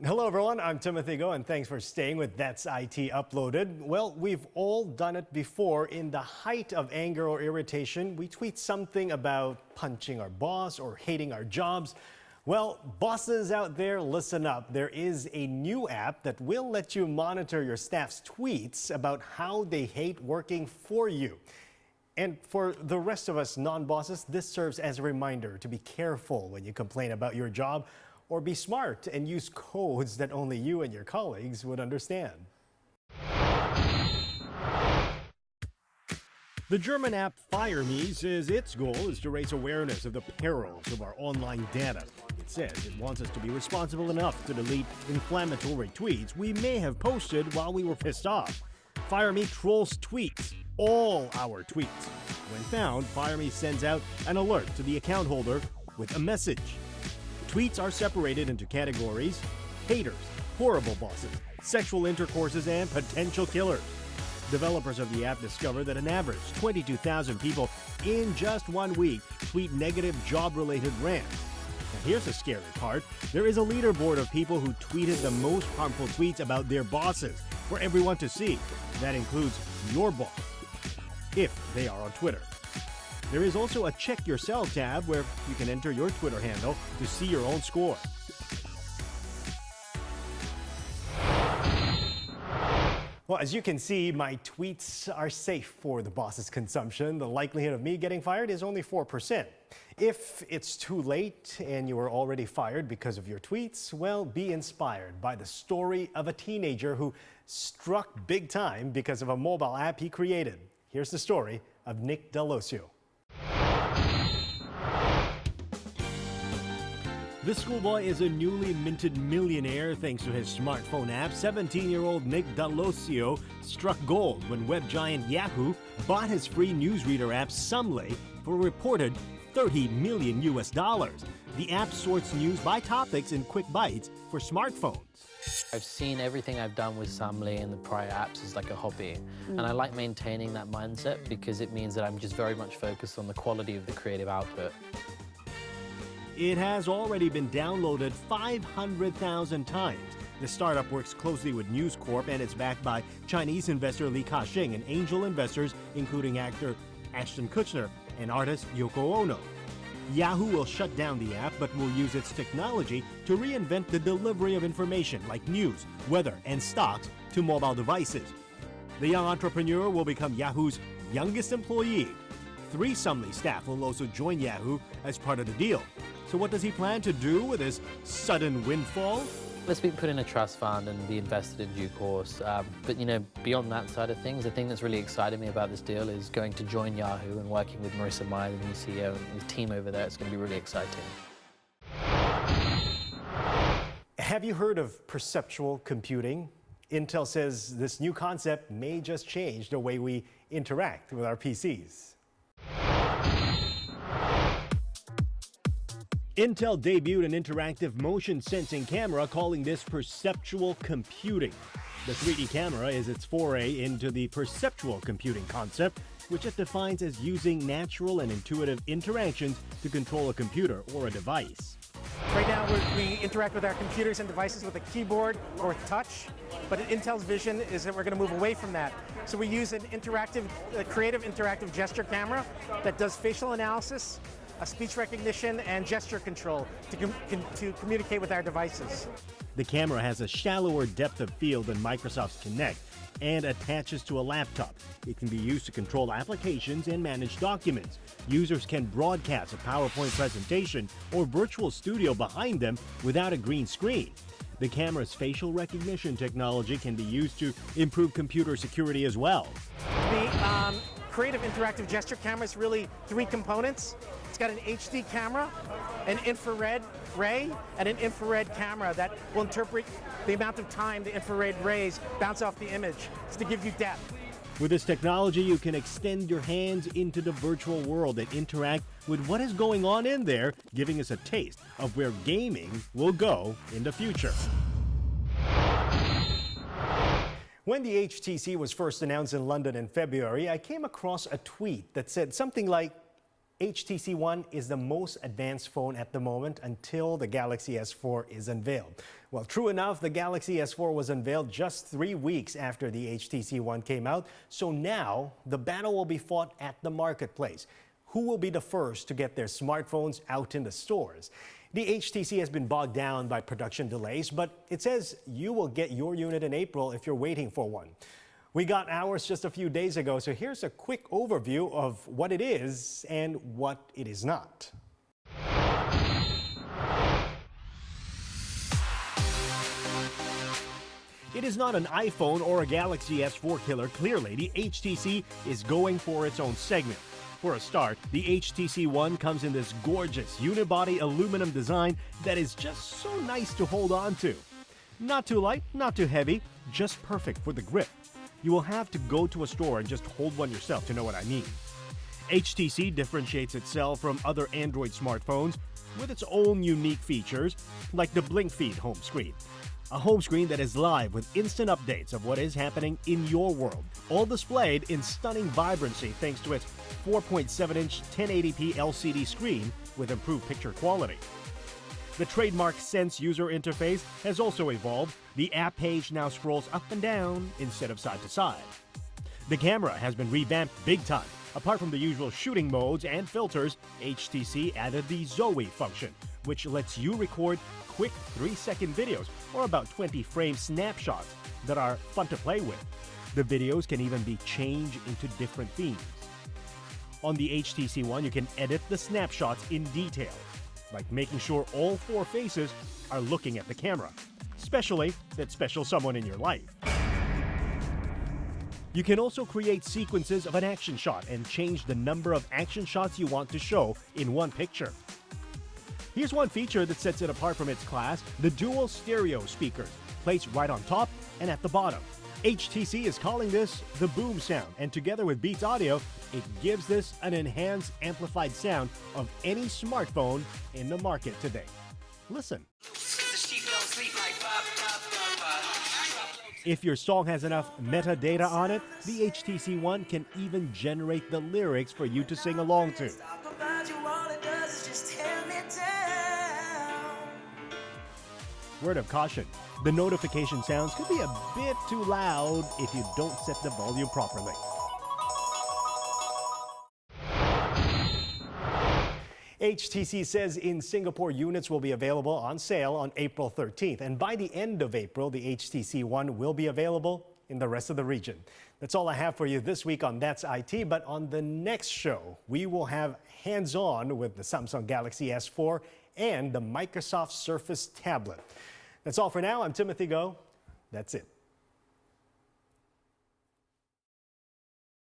Hello everyone, I'm Timothy Go and thanks for staying with That's IT Uploaded. Well, we've all done it before. In the height of anger or irritation, we tweet something about punching our boss or hating our jobs. Well, bosses out there, listen up. There is a new app that will let you monitor your staff's tweets about how they hate working for you. And for the rest of us non-bosses, this serves as a reminder to be careful when you complain about your job, or be smart and use codes that only you and your colleagues would understand. The German app FireMe says its goal is to raise awareness of the perils of our online data. It says it wants us to be responsible enough to delete inflammatory tweets we may have posted while we were pissed off. FireMe trolls tweets, all our tweets. When found, FireMe sends out an alert to the account holder with a message. Tweets are separated into categories: haters, horrible bosses, sexual intercourses, and potential killers. Developers of the app discovered that an average 22,000 people in just 1 week tweet negative job-related rants. Now here's the scary part. There is a leaderboard of people who tweeted the most harmful tweets about their bosses for everyone to see. That includes your boss, if they are on Twitter. There is also a Check Yourself tab where you can enter your Twitter handle to see your own score. Well, as you can see, my tweets are safe for the boss's consumption. The likelihood of me getting fired is only 4%. If it's too late and you are already fired because of your tweets, well, be inspired by the story of a teenager who struck big time because of a mobile app he created. Here's the story of Nick D'Alosio. This schoolboy is a newly minted millionaire thanks to his smartphone app. 17-year-old Nick D'Alosio struck gold when web giant Yahoo bought his free newsreader app Sumley for a reported $30 million. The app sorts news by topics in quick bites for smartphones. I've seen everything I've done with Sumley and the prior apps as like a hobby. And I like maintaining that mindset because it means that I'm just very much focused on the quality of the creative output. It has already been downloaded 500,000 times. The startup works closely with News Corp and is backed by Chinese investor Li Ka-shing and angel investors including actor Ashton Kutcher and artist Yoko Ono. Yahoo will shut down the app but will use its technology to reinvent the delivery of information like news, weather, and stocks to mobile devices. The young entrepreneur will become Yahoo's youngest employee. 3 Sumley staff will also join Yahoo as part of the deal. So what does he plan to do with his sudden windfall? Let's be put in a trust fund and be invested in due course. But you know, beyond that side of things, the thing that's really excited me about this deal is going to join Yahoo and working with Marissa Mayer, the new CEO, and the team over there. It's going to be really exciting. Have you heard of perceptual computing? Intel says this new concept may just change the way we interact with our PCs. Intel debuted an interactive motion sensing camera calling this perceptual computing. The 3D camera is its foray into the perceptual computing concept, which it defines as using natural and intuitive interactions to control a computer or a device. Right now we interact with our computers and devices with a keyboard or with touch, but Intel's vision is that we're going to move away from that. So we use an creative interactive gesture camera that does facial analysis, speech recognition, and gesture control to communicate with our devices. The camera has a shallower depth of field than Microsoft's Kinect and attaches to a laptop. It can be used to control applications and manage documents. Users can broadcast a PowerPoint presentation or virtual studio behind them without a green screen. The camera's facial recognition technology can be used to improve computer security as well. The creative interactive gesture camera is really 3 components. It's got an HD camera, an infrared ray, and an infrared camera that will interpret the amount of time the infrared rays bounce off the image. It's to give you depth. With this technology, you can extend your hands into the virtual world and interact with what is going on in there, giving us a taste of where gaming will go in the future. When the HTC was first announced in London in February, I came across a tweet that said something like, HTC One is the most advanced phone at the moment until the Galaxy S4 is unveiled. Well, true enough, the Galaxy S4 was unveiled just 3 weeks after the HTC One came out. So now the battle will be fought at the marketplace. Who will be the first to get their smartphones out in the stores? The HTC has been bogged down by production delays, but it says you will get your unit in April if you're waiting for one. We got ours just a few days ago, so here's a quick overview of what it is and what it is not. It is not an iPhone or a Galaxy S4 killer. Clearly, the HTC is going for its own segment. For a start, the HTC One comes in this gorgeous unibody aluminum design that is just so nice to hold on to. Not too light, not too heavy, just perfect for the grip. You will have to go to a store and just hold one yourself to know what I mean. HTC differentiates itself from other Android smartphones with its own unique features, like the Blink Feed home screen. A home screen that is live with instant updates of what is happening in your world, all displayed in stunning vibrancy thanks to its 4.7-inch 1080p LCD screen with improved picture quality. The trademark Sense user interface has also evolved. The app page now scrolls up and down instead of side to side. The camera has been revamped big time. Apart from the usual shooting modes and filters, HTC added the Zoe function, which lets you record quick 3-second videos or about 20 frame snapshots that are fun to play with. The videos can even be changed into different themes. On the HTC One, you can edit the snapshots in detail, like making sure all 4 faces are looking at the camera, especially that special someone in your life. You can also create sequences of an action shot and change the number of action shots you want to show in one picture. Here's one feature that sets it apart from its class: the dual stereo speakers, placed right on top and at the bottom. HTC is calling this the boom sound, and together with Beats Audio, it gives this an enhanced amplified sound of any smartphone in the market today. Listen. If your song has enough metadata on it, the HTC One can even generate the lyrics for you to sing along to. Word of caution, the notification sounds could be a bit too loud if you don't set the volume properly. HTC says in Singapore, units will be available on sale on April 13th. And by the end of April, the HTC One will be available in the rest of the region. That's all I have for you this week on That's IT. But on the next show, we will have hands-on with the Samsung Galaxy S4 and the Microsoft Surface tablet. That's all for now. I'm Timothy Go. That's it.